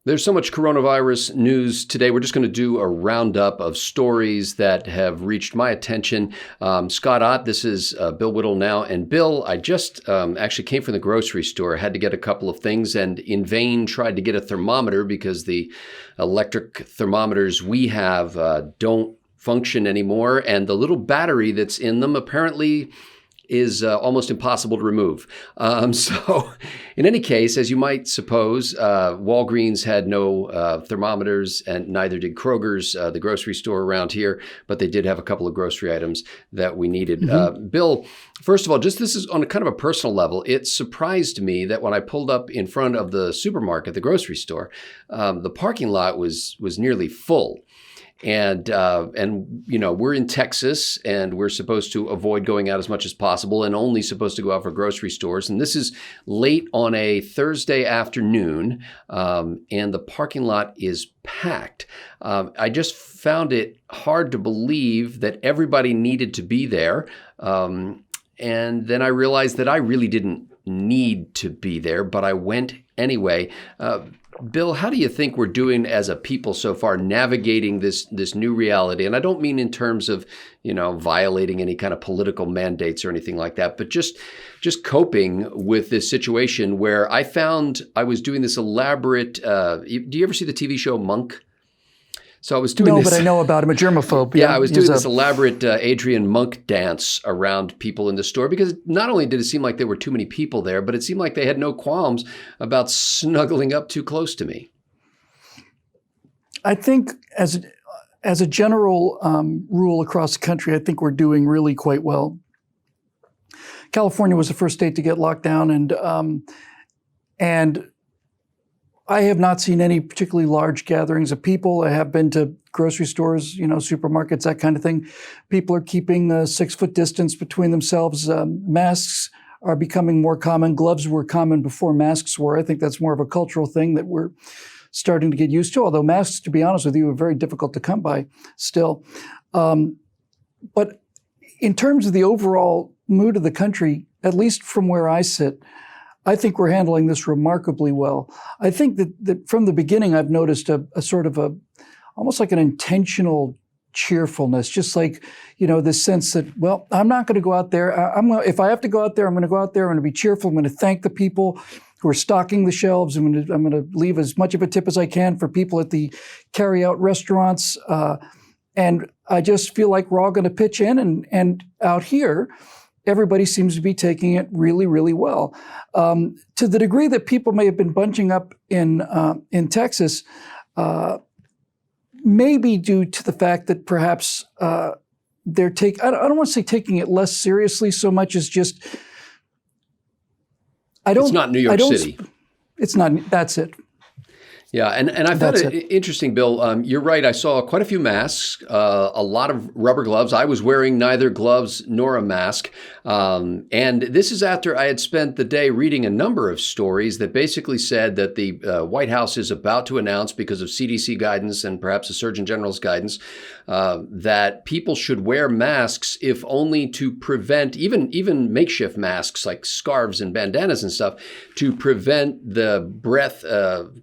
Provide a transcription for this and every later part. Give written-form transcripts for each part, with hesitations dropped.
There's so much coronavirus news today. We're just going to do a roundup of stories that have reached my attention. Scott Ott, this is Bill Whittle now. And Bill, I just actually came from the grocery store, had to get a couple of things, and in vain tried to get a thermometer because the electric thermometers we have don't function anymore. And the little battery that's in them apparently is almost impossible to remove. So in any case, as you might suppose, Walgreens had no thermometers, and neither did Kroger's, the grocery store around here, but they did have a couple of grocery items that we needed. Bill, first of all, just this is on a kind of a personal level. It surprised me that when I pulled up in front of the supermarket, the grocery store, the parking lot was nearly full. And you know, we're in Texas, and we're supposed to avoid going out as much as possible, and only supposed to go out for grocery stores. And this is late on a Thursday afternoon, and the parking lot is packed. I just found it hard to believe that everybody needed to be there. And then I realized that I really didn't need to be there, but I went anyway. Bill, how do you think we're doing as a people so far navigating this new reality? And I don't mean in terms of, you know, violating any kind of political mandates or anything like that, but just coping with this situation where I found I was doing this elaborate, do you ever see the TV show Monk? So I was doing No, this. but I know about him, a germaphobe. Yeah, I was doing this elaborate Adrian Monk dance around people in the store, because not only did it seem like there were too many people there, but it seemed like they had no qualms about snuggling up too close to me. I think as a general rule across the country, I think we're doing really quite well. California was the first state to get locked down, and I have not seen any particularly large gatherings of people. I have been to grocery stores, you know, supermarkets, that kind of thing. People are keeping a 6-foot distance between themselves. Masks are becoming more common. Gloves were common before masks were. I think that's more of a cultural thing that we're starting to get used to, although masks, to be honest with you, are very difficult to come by still. But in terms of the overall mood of the country, at least from where I sit, I think we're handling this remarkably well. I think that from the beginning, I've noticed a sort of almost like an intentional cheerfulness, just like, you know, this sense that, well, I'm not going to go out there. If I have to go out there, I'm going to go out there. I'm going to be cheerful. I'm going to thank the people who are stocking the shelves. I'm going to leave as much of a tip as I can for people at the carry-out restaurants. And I just feel like we're all going to pitch in, and out here, everybody seems to be taking it really, really well. To the degree that people may have been bunching up in Texas, maybe due to the fact that perhaps they're I don't want to say taking it less seriously so much as just, It's not New York City. It's not, that's it. Yeah, and I found it interesting, Bill. You're right. I saw quite a few masks, a lot of rubber gloves. I was wearing neither gloves nor a mask. And this is after I had spent the day reading a number of stories that basically said that the White House is about to announce, because of CDC guidance and perhaps the Surgeon General's guidance, that people should wear masks, if only to prevent, even makeshift masks like scarves and bandanas and stuff, to prevent the breath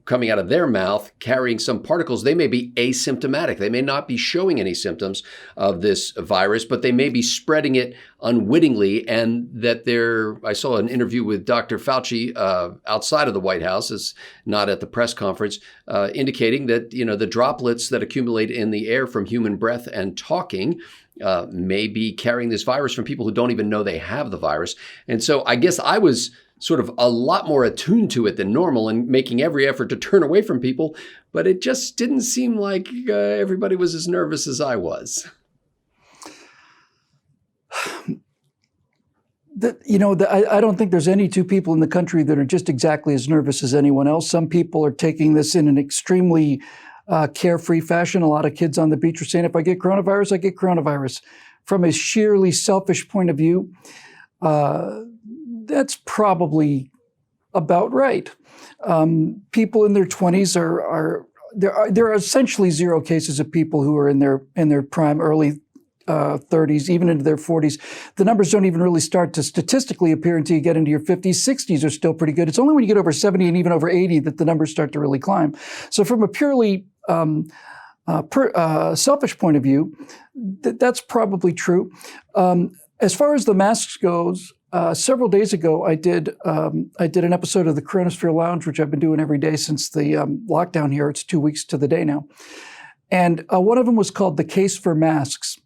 coming out of their mouth carrying some particles. They may be asymptomatic. They may not be showing any symptoms of this virus, but they may be spreading it unwittingly. And that I saw an interview with Dr. Fauci outside of the White House, it's not at the press conference, indicating that, you know, the droplets that accumulate in the air from human breath and talking may be carrying this virus from people who don't even know they have the virus. And so I guess I was sort of a lot more attuned to it than normal and making every effort to turn away from people, but it just didn't seem like everybody was as nervous as I was. I don't think there's any two people in the country that are just exactly as nervous as anyone else. Some people are taking this in an extremely carefree fashion. A lot of kids on the beach are saying, if I get coronavirus, I get coronavirus. From a sheerly selfish point of view, that's probably about right. People in their 20s there are essentially zero cases of people who are in their prime, early 30s, even into their 40s. The numbers don't even really start to statistically appear until you get into your 50s. 60s are still pretty good. It's only when you get over 70 and even over 80 that the numbers start to really climb. So from a purely selfish point of view, that's probably true. As far as the masks goes, several days ago, I did an episode of the Chronosphere Lounge, which I've been doing every day since the lockdown here. It's 2 weeks to the day now. And one of them was called The Case for Masks.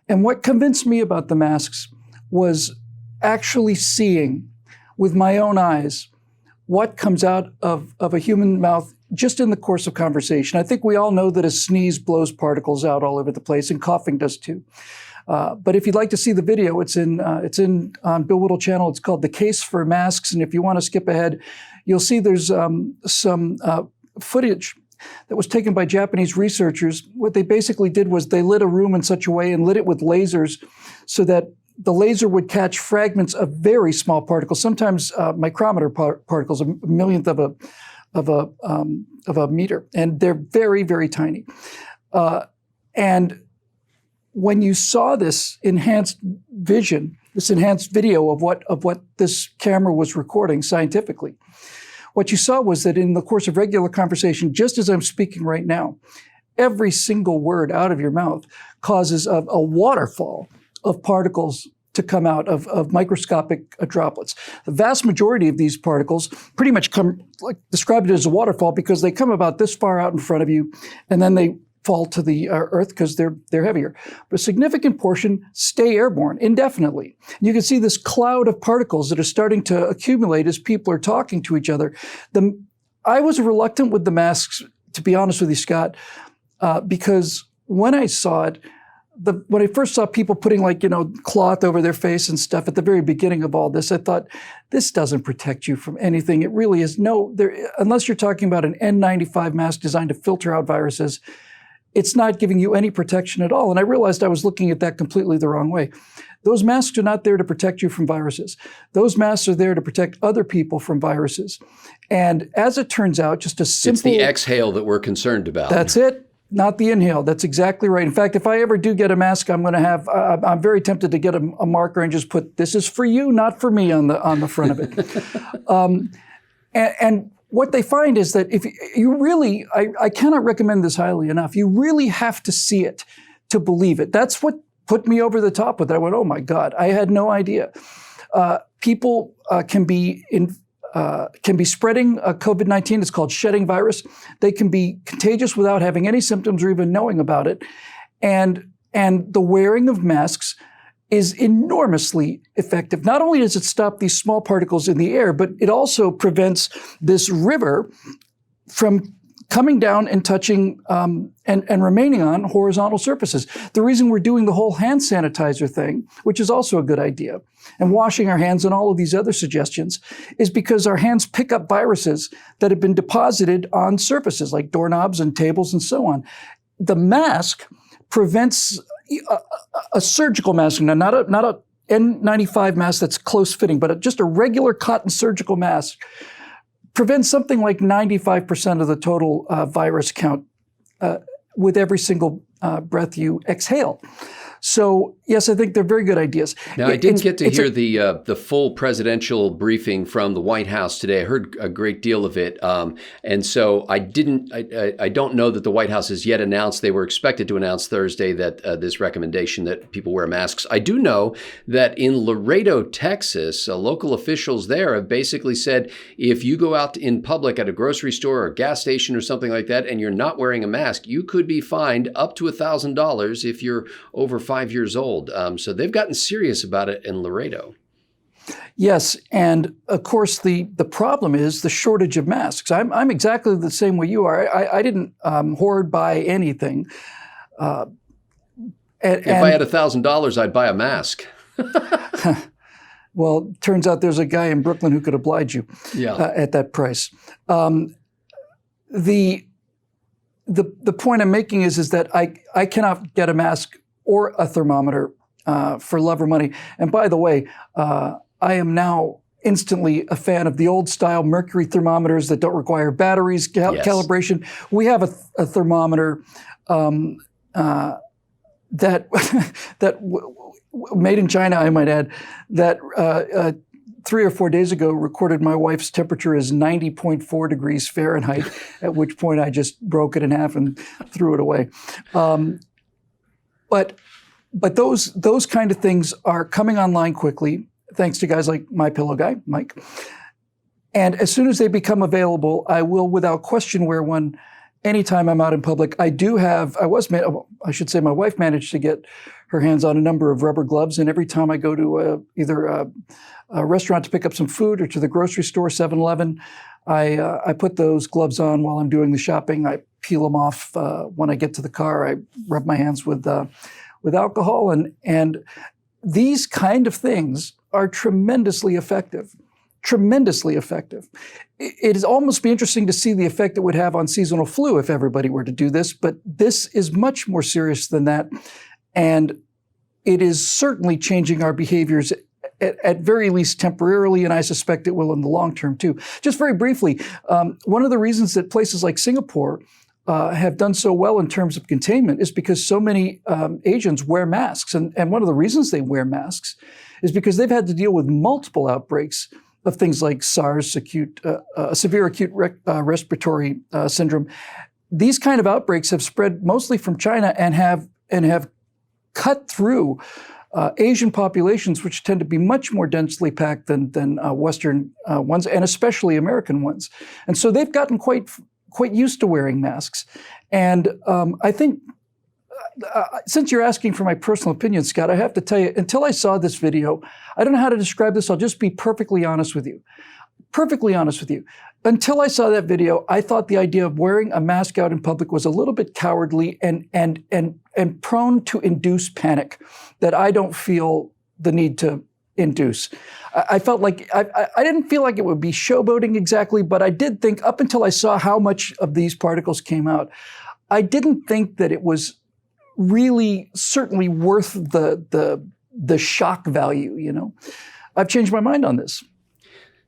And what convinced me about the masks was actually seeing with my own eyes what comes out of a human mouth just in the course of conversation. I think we all know that a sneeze blows particles out all over the place, and coughing does too. But if you'd like to see the video, it's on Bill Whittle channel. It's called The Case for Masks. And if you want to skip ahead, you'll see there's some footage that was taken by Japanese researchers. What they basically did was they lit a room in such a way and lit it with lasers so that the laser would catch fragments of very small particles, sometimes micrometer particles, a millionth of a meter, and they're very, very tiny. And when you saw this enhanced vision, this enhanced video of what this camera was recording scientifically, what you saw was that in the course of regular conversation, just as I'm speaking right now, every single word out of your mouth causes a waterfall of particles to come out of microscopic droplets. The vast majority of these particles pretty much come, like described it as a waterfall, because they come about this far out in front of you, and then they fall to the earth because they're heavier. But a significant portion stay airborne indefinitely. You can see this cloud of particles that are starting to accumulate as people are talking to each other. I was reluctant with the masks, to be honest with you, Scott, because when I saw it, when I first saw people putting cloth over their face and stuff at the very beginning of all this, I thought, this doesn't protect you from anything. It really is unless you're talking about an N95 mask designed to filter out viruses, it's not giving you any protection at all. And I realized I was looking at that completely the wrong way. Those masks are not there to protect you from viruses. Those masks are there to protect other people from viruses. And as it turns out, just a simple... It's the exhale that we're concerned about. That's it. Not the inhale. That's exactly right. In fact, if I ever do get a mask, I'm going to have, I'm very tempted to get a marker and just put, "This is for you, not for me," on the front of it. And what they find is that if you really, I cannot recommend this highly enough, you really have to see it to believe it. That's what put me over the top with it. I went, oh my God, I had no idea. People can be spreading COVID-19. It's called shedding virus. They can be contagious without having any symptoms or even knowing about it. And the wearing of masks is enormously effective. Not only does it stop these small particles in the air, but it also prevents this river from coming down and touching and remaining on horizontal surfaces. The reason we're doing the whole hand sanitizer thing, which is also a good idea, and washing our hands and all of these other suggestions, is because our hands pick up viruses that have been deposited on surfaces like doorknobs and tables and so on. The mask prevents a surgical mask, now not a N95 mask that's close fitting, but just a regular cotton surgical mask, prevents something like 95% of the total virus count with every single breath you exhale. So, yes, I think they're very good ideas. Now, I didn't get to hear the full presidential briefing from the White House today. I heard a great deal of it. And so I don't know that the White House has yet announced. They were expected to announce Thursday that this recommendation that people wear masks. I do know that in Laredo, Texas, local officials there have basically said, if you go out in public at a grocery store or a gas station or something like that, and you're not wearing a mask, you could be fined up to $1,000 if you're over 5 years old. So they've gotten serious about it in Laredo. Yes, and of course the problem is the shortage of masks. I'm exactly the same way you are. I didn't hoard buy anything. If I had $1,000, I'd buy a mask. Well, turns out there's a guy in Brooklyn who could oblige you at that price. The point I'm making is that I cannot get a mask or a thermometer for love or money. And by the way, I am now instantly a fan of the old style mercury thermometers that don't require batteries, calibration. We have a thermometer that made in China, I might add, that 3 or 4 days ago recorded my wife's temperature as 90.4 degrees Fahrenheit, at which point I just broke it in half and threw it away. But those kind of things are coming online quickly, thanks to guys like My Pillow Guy, Mike. And as soon as they become available, I will, without question, wear one anytime I'm out in public. I should say my wife managed to get her hands on a number of rubber gloves, and every time I go to either a restaurant to pick up some food or to the grocery store, 7-Eleven, I put those gloves on while I'm doing the shopping. I peel them off when I get to the car. I rub my hands with alcohol, and these kind of things are tremendously effective. Tremendously effective. It'd almost be interesting to see the effect it would have on seasonal flu if everybody were to do this, but this is much more serious than that. And it is certainly changing our behaviors at very least temporarily, and I suspect it will in the long term too. Just very briefly, one of the reasons that places like Singapore have done so well in terms of containment is because so many Asians wear masks. And one of the reasons they wear masks is because they've had to deal with multiple outbreaks of things like SARS, severe acute respiratory syndrome. These kind of outbreaks have spread mostly from China and have cut through Asian populations, which tend to be much more densely packed than Western ones, and especially American ones. And so they've gotten quite used to wearing masks. And I think, since you're asking for my personal opinion, Scott, I have to tell you, until I saw this video, I don't know how to describe this. I'll just be perfectly honest with you. Perfectly honest with you. Until I saw that video, I thought the idea of wearing a mask out in public was a little bit cowardly and prone to induce panic that I don't feel the need to induce. I felt like, I didn't feel like it would be showboating exactly, but I did think, up until I saw how much of these particles came out, I didn't think that it was really certainly worth the shock value, you know. I've changed my mind on this.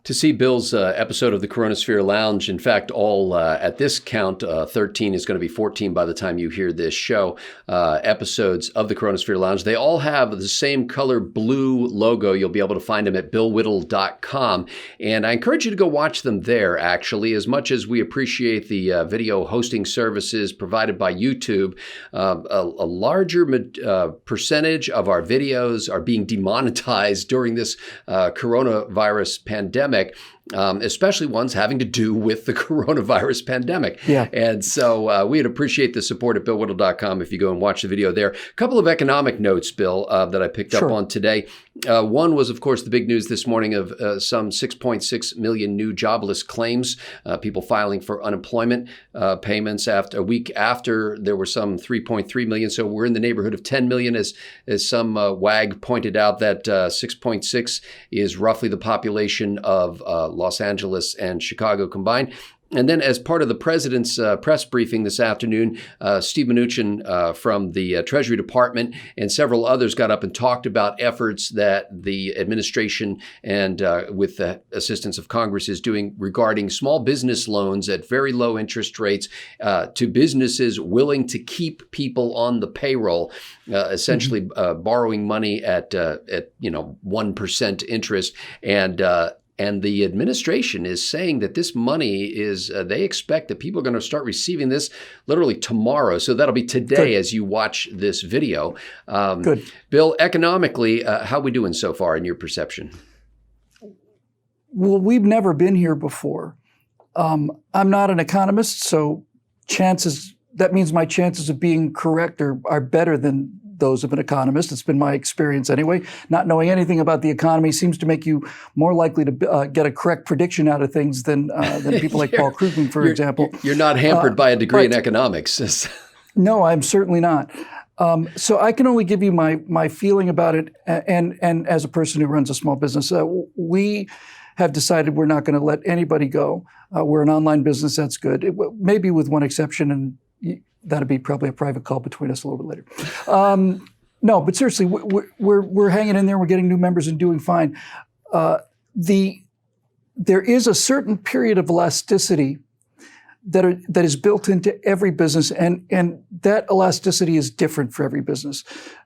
To see Bill's episode of the Coronasphere Lounge, in fact, all at this count, 13 is going to be 14 by the time you hear this show, episodes of the Coronasphere Lounge. They all have the same color blue logo. You'll be able to find them at billwhittle.com. And I encourage you to go watch them there, actually, as much as we appreciate the video hosting services provided by YouTube. A larger percentage of our videos are being demonetized during this coronavirus pandemic. Especially ones having to do with the coronavirus pandemic. Yeah. And so we'd appreciate the support at billwhittle.com if you go and watch the video there. A couple of economic notes, Bill, that I picked up on today. One was, of course, the big news this morning of some 6.6 million new jobless claims, people filing for unemployment payments after a week after there were some 3.3 million. So we're in the neighborhood of 10 million, as some WAG pointed out that 6.6 is roughly the population of Los Angeles and Chicago combined. And then, as part of the president's press briefing this afternoon, Steve Mnuchin from the Treasury Department and several others got up and talked about efforts that the administration and with the assistance of Congress is doing regarding small business loans at very low interest rates to businesses willing to keep people on the payroll, essentially borrowing money at 1% interest. And the administration is saying that this money is, they expect that people are going to start receiving this literally tomorrow. So that'll be today as you watch this video. Good. Bill, economically, how are we doing so far in your perception? Well, we've never been here before. I'm not an economist, so that means my chances of being correct are better than those of an economist. It's been my experience anyway. Not knowing anything about the economy seems to make you more likely to get a correct prediction out of things than people like Paul Krugman, for example. You're not hampered by a degree in economics. No, I'm certainly not. So I can only give you my feeling about it, and as a person who runs a small business, we have decided we're not going to let anybody go. We're an online business. That's good. Maybe with one exception, and that'd be probably a private call between us a little bit later. No, but seriously, we're hanging in there. We're getting new members and doing fine. There is a certain period of elasticity that is built into every business, and that elasticity is different for every business.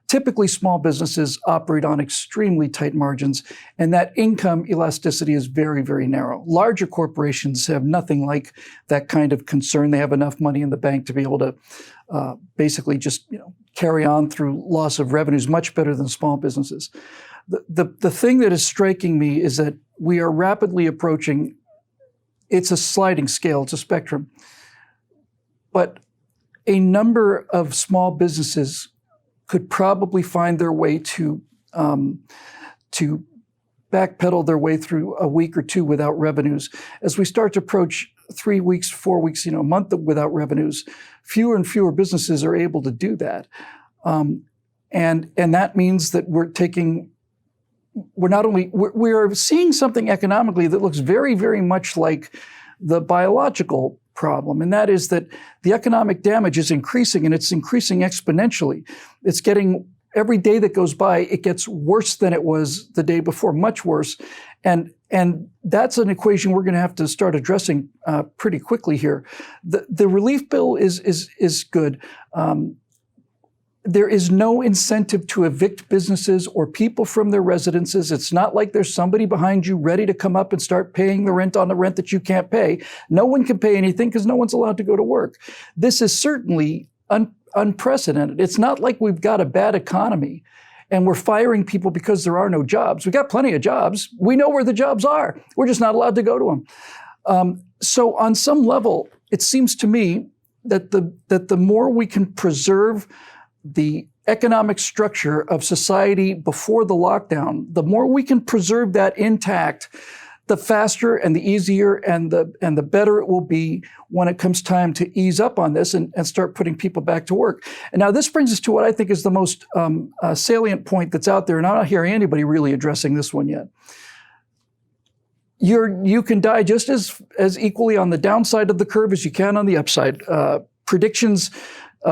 Typically, small businesses operate on extremely tight margins, and that income elasticity is very, very narrow. Larger corporations have nothing like that kind of concern. They have enough money in the bank to be able to basically just carry on through loss of revenues much better than small businesses. The thing that is striking me is that we are rapidly approaching, it's a sliding scale, it's a spectrum, but a number of small businesses could probably find their way to backpedal their way through a week or two without revenues. As we start to approach 3 weeks, 4 weeks, a month without revenues, fewer and fewer businesses are able to do that. And that means that we are seeing something economically that looks very, very much like the biological problem, and that is that the economic damage is increasing, and it's increasing exponentially. It's getting, every day that goes by, it gets worse than it was the day before, much worse. And that's an equation we're going to have to start addressing pretty quickly here. The relief bill is good. There is no incentive to evict businesses or people from their residences. It's not like there's somebody behind you ready to come up and start paying the rent on the rent that you can't pay. No one can pay anything because no one's allowed to go to work. This is certainly unprecedented. It's not like we've got a bad economy and we're firing people because there are no jobs. We've got plenty of jobs. We know where the jobs are. We're just not allowed to go to them. So on some level, it seems to me that the more we can preserve the economic structure of society before the lockdown, the more we can preserve that intact, the faster and the easier and the better it will be when it comes time to ease up on this and start putting people back to work. And now this brings us to what I think is the most salient point that's out there, and I'm not hearing anybody really addressing this one yet. You can die just as equally on the downside of the curve as you can on the upside. Predictions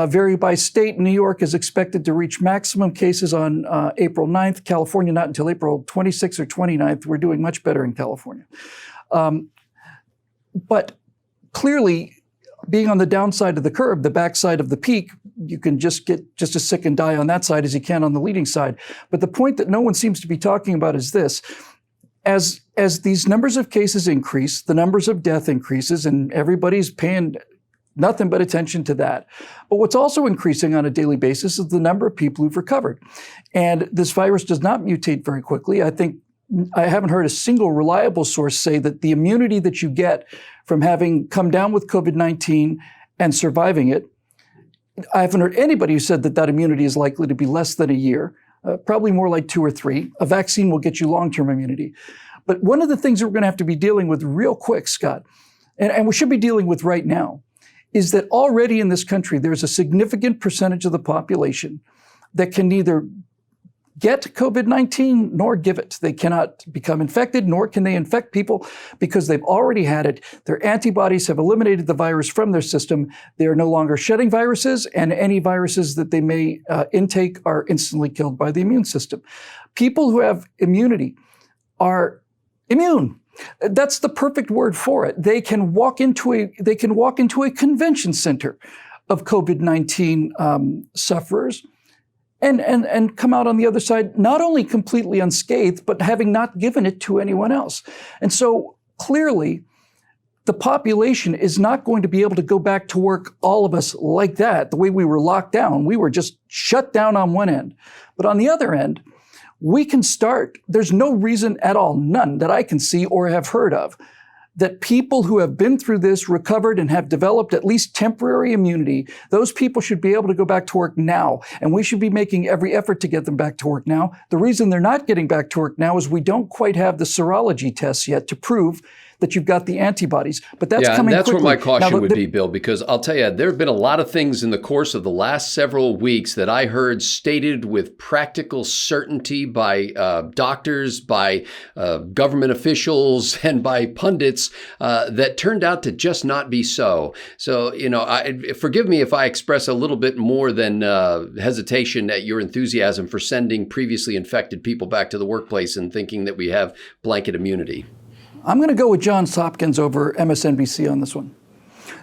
vary by state. New York is expected to reach maximum cases on April 9th. California, not until April 26th or 29th. We're doing much better in California. But clearly, being on the downside of the curve, the backside of the peak, you can just get just as sick and die on that side as you can on the leading side. But the point that no one seems to be talking about is this. As these numbers of cases increase, the numbers of death increases, and everybody's paying nothing but attention to that. But what's also increasing on a daily basis is the number of people who've recovered. And this virus does not mutate very quickly. I haven't heard a single reliable source say that the immunity that you get from having come down with COVID-19 and surviving it, I haven't heard anybody who said that immunity is likely to be less than a year, probably more like 2 or 3. A vaccine will get you long-term immunity. But one of the things that we're going to have to be dealing with real quick, Scott, and we should be dealing with right now, is that already in this country, there's a significant percentage of the population that can neither get COVID-19 nor give it. They cannot become infected, nor can they infect people because they've already had it. Their antibodies have eliminated the virus from their system. They are no longer shedding viruses, and any viruses that they may intake are instantly killed by the immune system. People who have immunity are immune. That's the perfect word for it. They can walk into a convention center of COVID-19 sufferers and come out on the other side, not only completely unscathed, but having not given it to anyone else. And so clearly, the population is not going to be able to go back to work, all of us, like that, the way we were locked down. We were just shut down on one end. But on the other end, we can start, there's no reason at all, none that I can see or have heard of, that people who have been through this, recovered, and have developed at least temporary immunity, those people should be able to go back to work now. And we should be making every effort to get them back to work now. The reason they're not getting back to work now is we don't quite have the serology tests yet to prove that you've got the antibodies. But that's coming that's quickly. where my caution would be, Bill, because I'll tell you, there have been a lot of things in the course of the last several weeks that I heard stated with practical certainty by doctors, by government officials, and by pundits that turned out to just not be so. So, forgive me if I express a little bit more than hesitation at your enthusiasm for sending previously infected people back to the workplace and thinking that we have blanket immunity. I'm going to go with Johns Hopkins over MSNBC on this one.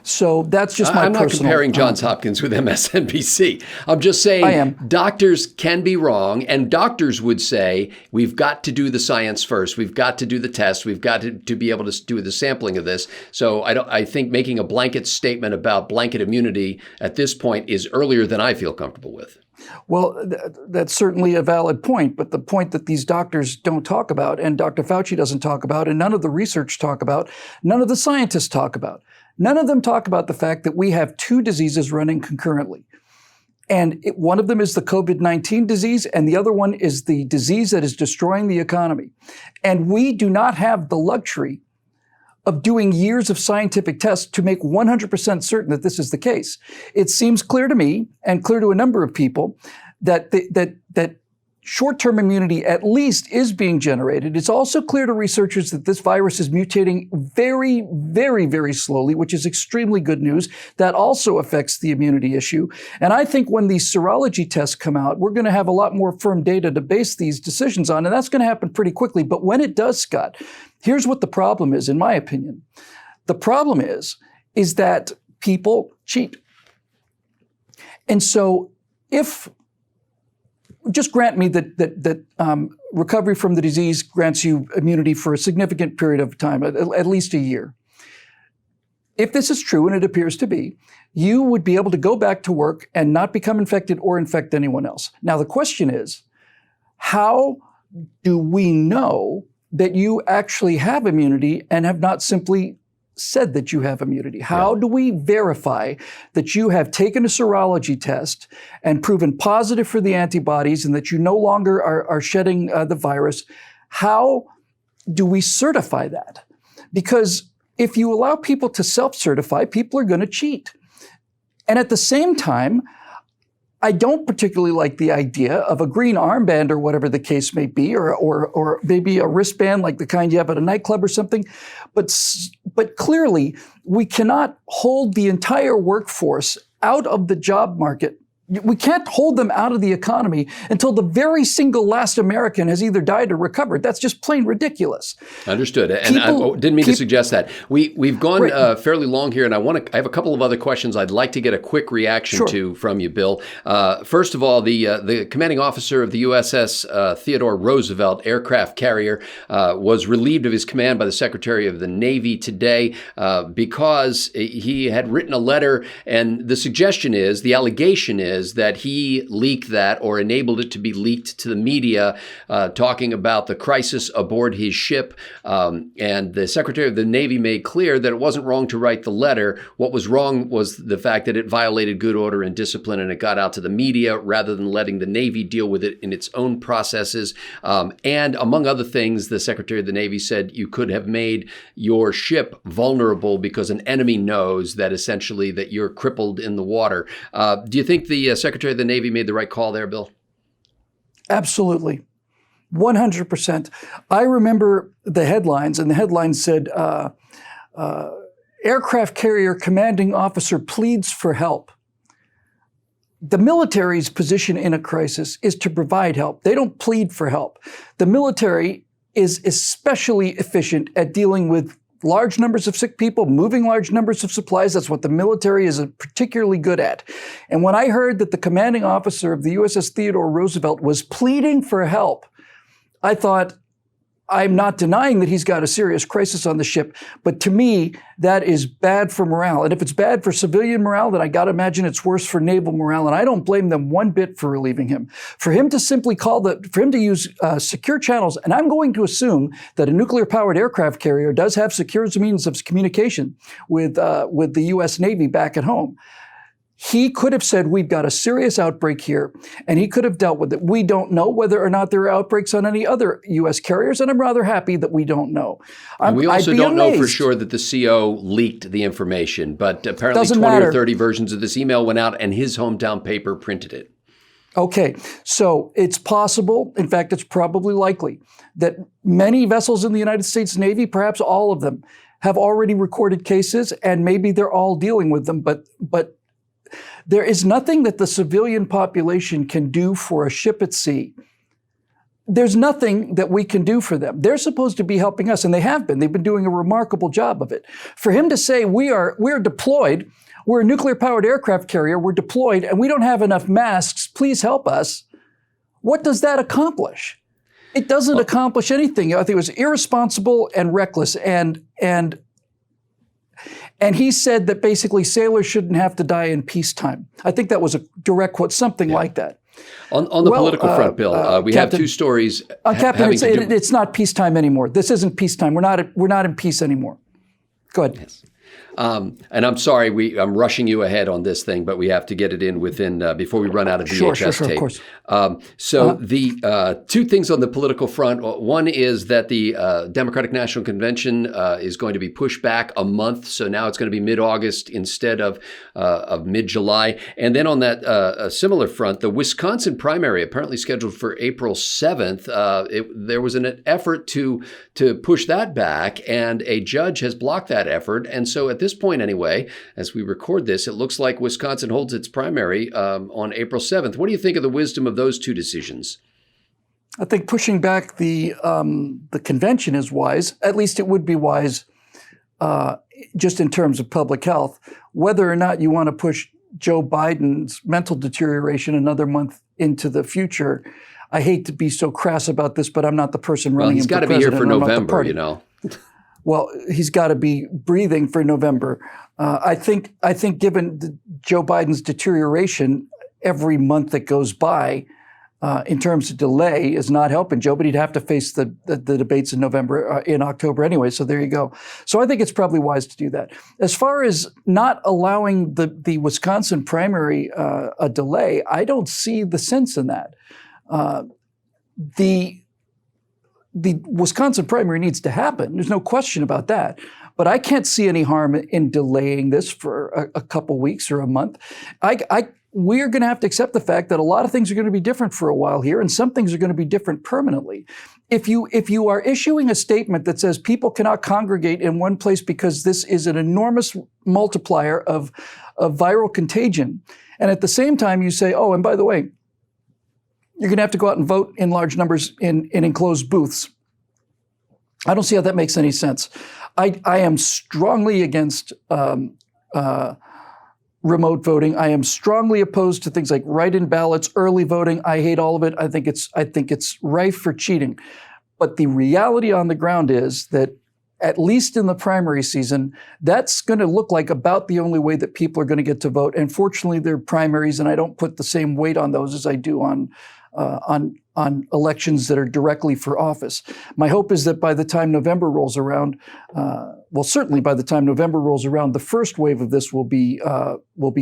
So that's just my I'm not personal. comparing Johns Hopkins with MSNBC. I'm just saying I am. doctors can be wrong, and doctors would say, we've got to do the science first. We've got to do the test. We've got to be able to do the sampling of this. So I think making a blanket statement about blanket immunity at this point is earlier than I feel comfortable with. Well, that's certainly a valid point, but the point that these doctors don't talk about, and Dr. Fauci doesn't talk about, and none of the research talk about, none of the scientists talk about, none of them talk about the fact that we have two diseases running concurrently. And one of them is the COVID-19 disease, and the other one is the disease that is destroying the economy. And we do not have the luxury of doing years of scientific tests to make 100% certain that this is the case. It seems clear to me and clear to a number of people that that short-term immunity at least is being generated. It's also clear to researchers that this virus is mutating very, very, very slowly, which is extremely good news. That also affects the immunity issue. And I think when these serology tests come out, we're going to have a lot more firm data to base these decisions on, and that's going to happen pretty quickly. But when it does, Scott, here's what the problem is, in my opinion. The problem is that people cheat. And so just grant me that recovery from the disease grants you immunity for a significant period of time, at least a year. If this is true, and it appears to be, you would be able to go back to work and not become infected or infect anyone else. Now, the question is, how do we know that you actually have immunity and have not simply said that you have immunity? How do we verify that you have taken a serology test and proven positive for the antibodies and that you no longer are shedding the virus? How do we certify that? Because if you allow people to self-certify, people are going to cheat. And at the same time, I don't particularly like the idea of a green armband or whatever the case may be, or maybe a wristband like the kind you have at a nightclub or something. But clearly, we cannot hold the entire workforce out of the job market. We can't hold them out of the economy until the very single last American has either died or recovered. That's just plain ridiculous. Understood. And I didn't mean to suggest that. We've gone fairly long here, and I have a couple of other questions I'd like to get a quick reaction to from you, Bill. First of all, the commanding officer of the USS Theodore Roosevelt aircraft carrier was relieved of his command by the Secretary of the Navy today because he had written a letter, and the suggestion is, the allegation is, that he leaked that or enabled it to be leaked to the media, talking about the crisis aboard his ship. And the Secretary of the Navy made clear that it wasn't wrong to write the letter. What was wrong was the fact that it violated good order and discipline, and it got out to the media rather than letting the Navy deal with it in its own processes. And among other things, the Secretary of the Navy said you could have made your ship vulnerable because an enemy knows that essentially that you're crippled in the water. Do you think the Secretary of the Navy made the right call there, Bill? Absolutely. 100%. I remember the headlines, and the headlines said, aircraft carrier commanding officer pleads for help. The military's position in a crisis is to provide help. They don't plead for help. The military is especially efficient at dealing with large numbers of sick people, moving large numbers of supplies. That's what the military is particularly good at. And when I heard that the commanding officer of the USS Theodore Roosevelt was pleading for help, I thought, I'm not denying that he's got a serious crisis on the ship, but to me, that is bad for morale. And if it's bad for civilian morale, then I got to imagine it's worse for naval morale. And I don't blame them one bit for relieving him. For him to simply for him to use secure channels, and I'm going to assume that a nuclear-powered aircraft carrier does have secure means of communication with the U.S. Navy back at home. He could have said, we've got a serious outbreak here, and he could have dealt with it. We don't know whether or not there are outbreaks on any other U.S. carriers, and I'm rather happy that we don't know. We also don't know for sure that the CO leaked the information, but apparently 20 or 30 versions of this email went out, and his hometown paper printed it. Okay, so it's possible, in fact, it's probably likely, that many vessels in the United States Navy, perhaps all of them, have already recorded cases, and maybe they're all dealing with them, but there is nothing that the civilian population can do for a ship at sea there's nothing that we can do for them. They're supposed to be helping us, and they have been. They've been doing a remarkable job of it. For him to say we're deployed, we're a nuclear-powered aircraft carrier, we're deployed, and we don't have enough masks, please help us, what does that accomplish? It doesn't accomplish anything. I think it was irresponsible and reckless. And he said that basically sailors shouldn't have to die in peacetime. I think that was a direct quote, something like that. On the political front, Bill, we have two stories. Captain, it's not peacetime anymore. This isn't peacetime. We're not in peace anymore. Go ahead. Yes. And I'm sorry, I'm rushing you ahead on this thing, but we have to get it in within before we run out of VHS tape. Of course. The two things on the political front. One is that the Democratic National Convention is going to be pushed back a month, so now it's going to be mid-August instead of mid-July. And then on that similar front, the Wisconsin primary apparently scheduled for April 7th. There was an effort to push that back, and a judge has blocked that effort. And so at this point anyway, as we record this, it looks like Wisconsin holds its primary on April 7th. What do you think of the wisdom of those two decisions? I think pushing back the convention is wise. At least it would be wise just in terms of public health. Whether or not you want to push Joe Biden's mental deterioration another month into the future, I hate to be so crass about this, but I'm not the person running. Well, he's got to be here for November, you know. Well, he's got to be breathing for November. I think given Joe Biden's deterioration, every month that goes by in terms of delay is not helping Joe, but he'd have to face the debates in October anyway. So there you go. So I think it's probably wise to do that. As far as not allowing the Wisconsin primary a delay, I don't see the sense in that. The Wisconsin primary needs to happen. There's no question about that. But I can't see any harm in delaying this for a couple weeks or a month. We're going to have to accept the fact that a lot of things are going to be different for a while here, and some things are going to be different permanently. If you are issuing a statement that says people cannot congregate in one place because this is an enormous multiplier of viral contagion, and at the same time you say, oh, and by the way, you're going to have to go out and vote in large numbers in enclosed booths. I don't see how that makes any sense. I am strongly against remote voting. I am strongly opposed to things like write-in ballots, early voting. I hate all of it. I think it's rife for cheating. But the reality on the ground is that at least in the primary season, that's going to look like about the only way that people are going to get to vote. And fortunately, they're primaries, and I don't put the same weight on those as I do on elections that are directly for office. My hope is that by the time November rolls around, certainly by the time November rolls around, the first wave of this will be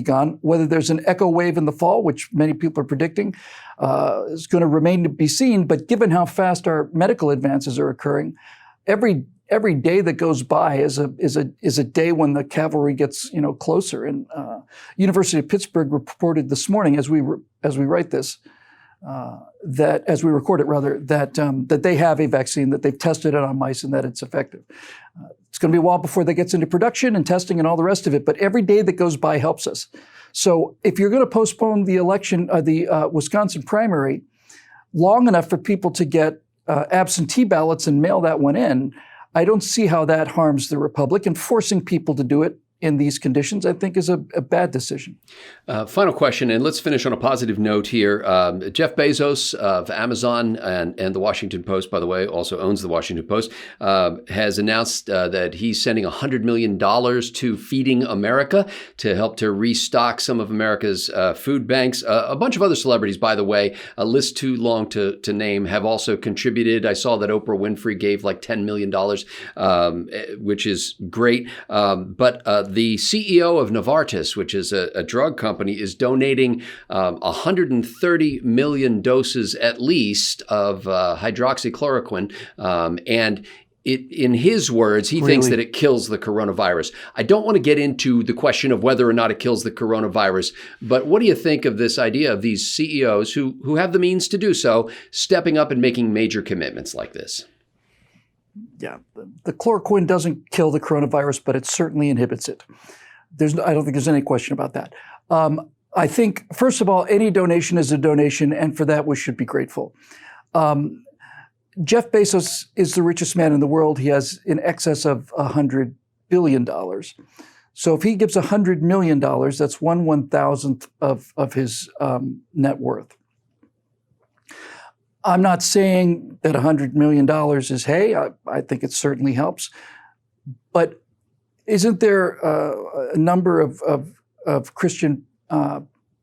gone. Whether there's an echo wave in the fall, which many people are predicting, is going to remain to be seen. But given how fast our medical advances are occurring, every day that goes by is a day when the cavalry gets closer. And University of Pittsburgh reported this morning, as we write this, that as we record it rather, that they have a vaccine, that they've tested it on mice, and that it's effective. It's going to be a while before that gets into production and testing and all the rest of it. But every day that goes by helps us. So if you're going to postpone the election, the Wisconsin primary, long enough for people to get absentee ballots and mail that one in, I don't see how that harms the Republic, and forcing people to do it in these conditions, I think, is a bad decision. Final question, and let's finish on a positive note here. Jeff Bezos of Amazon and the Washington Post, by the way, also owns the Washington Post, has announced that he's sending $100 million to Feeding America to help to restock some of America's food banks. A bunch of other celebrities, by the way, a list too long to name, have also contributed. I saw that Oprah Winfrey gave like $10 million, which is great. But the CEO of Novartis, which is a drug company, is donating 130 million doses at least of hydroxychloroquine. And in his words, he thinks that it kills the coronavirus. I don't want to get into the question of whether or not it kills the coronavirus, but what do you think of this idea of these CEOs who have the means to do so, stepping up and making major commitments like this? Yeah, the chloroquine doesn't kill the coronavirus, but it certainly inhibits it. I don't think there's any question about that. I think, first of all, any donation is a donation, and for that we should be grateful. Jeff Bezos is the richest man in the world. He has in excess of $100 billion. So if he gives $100 million, that's 1/1000th of his net worth. I'm not saying that $100 million is, hey, I think it certainly helps. But isn't there a number of Christian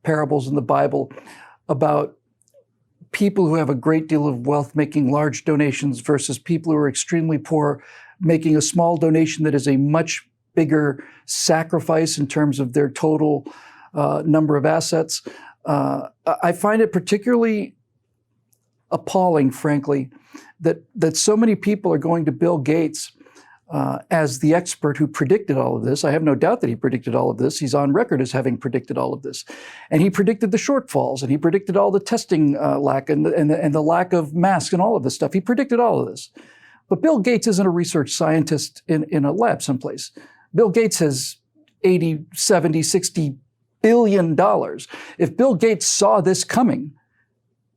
parables in the Bible about people who have a great deal of wealth making large donations versus people who are extremely poor making a small donation that is a much bigger sacrifice in terms of their total number of assets? I find it particularly appalling, frankly, that so many people are going to Bill Gates as the expert who predicted all of this. I have no doubt that he predicted all of this. He's on record as having predicted all of this. And he predicted the shortfalls, and he predicted all the testing lack and the lack of masks and all of this stuff. He predicted all of this. But Bill Gates isn't a research scientist in a lab someplace. Bill Gates has 80, 70, 60 billion dollars. If Bill Gates saw this coming,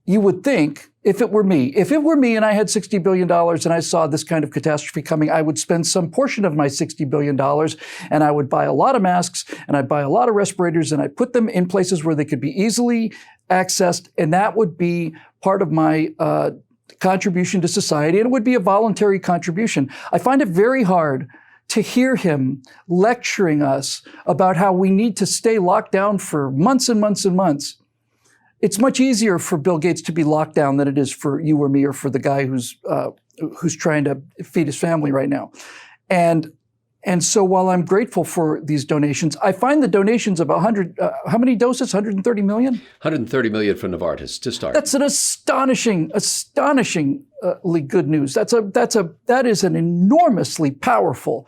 you would think, if it were me and I had $60 billion and I saw this kind of catastrophe coming, I would spend some portion of my $60 billion and I would buy a lot of masks and I'd buy a lot of respirators and I'd put them in places where they could be easily accessed. And that would be part of my contribution to society. And it would be a voluntary contribution. I find it very hard to hear him lecturing us about how we need to stay locked down for months and months and months. It's much easier for Bill Gates to be locked down than it is for you or me or for the guy who's trying to feed his family right now. And so while I'm grateful for these donations, I find the donations of 100, how many doses? 130 million? 130 million from Novartis to start. That's an astonishingly good news. That is an enormously powerful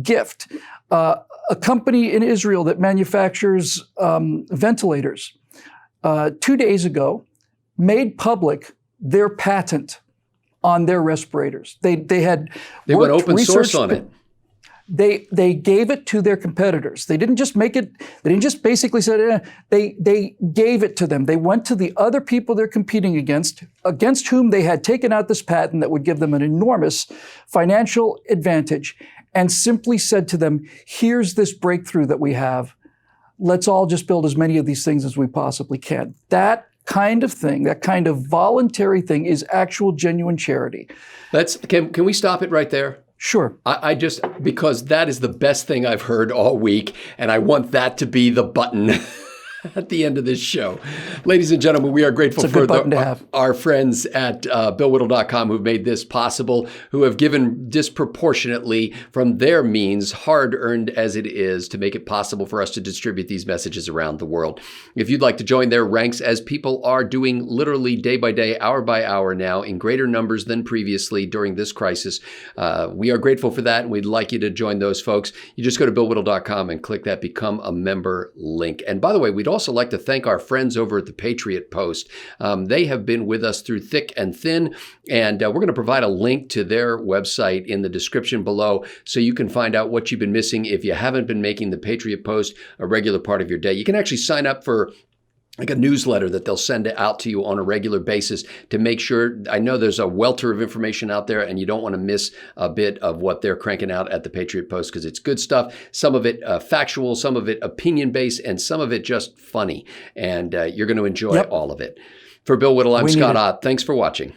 gift. A company in Israel that manufactures ventilators 2 days ago made public their patent on their respirators. They went open source on it. They gave it to their competitors. They didn't just make it. They didn't just basically say they gave it to them. They went to the other people they're competing against whom they had taken out this patent that would give them an enormous financial advantage, and simply said to them, "Here's this breakthrough that we have. Let's all just build as many of these things as we possibly can." That kind of thing, that kind of voluntary thing, is actual genuine charity. Can we stop it right there? Sure. Because that is the best thing I've heard all week, and I want that to be the button at the end of this show. Ladies and gentlemen, we are grateful for our friends at BillWhittle.com who've made this possible, who have given disproportionately from their means, hard-earned as it is, to make it possible for us to distribute these messages around the world. If you'd like to join their ranks, as people are doing literally day by day, hour by hour now, in greater numbers than previously during this crisis, we are grateful for that, and we'd like you to join those folks. You just go to BillWhittle.com and click that Become a Member link. And by the way, we'd also like to thank our friends over at the Patriot Post. They have been with us through thick and thin, and we're going to provide a link to their website in the description below so you can find out what you've been missing if you haven't been making the Patriot Post a regular part of your day. You can actually sign up for like a newsletter that they'll send out to you on a regular basis to make sure. I know there's a welter of information out there, and you don't want to miss a bit of what they're cranking out at the Patriot Post, because it's good stuff. Some of it factual, some of it opinion-based, and some of it just funny. And you're going to enjoy all of it. For Bill Whittle, I'm Scott Ott. Thanks for watching.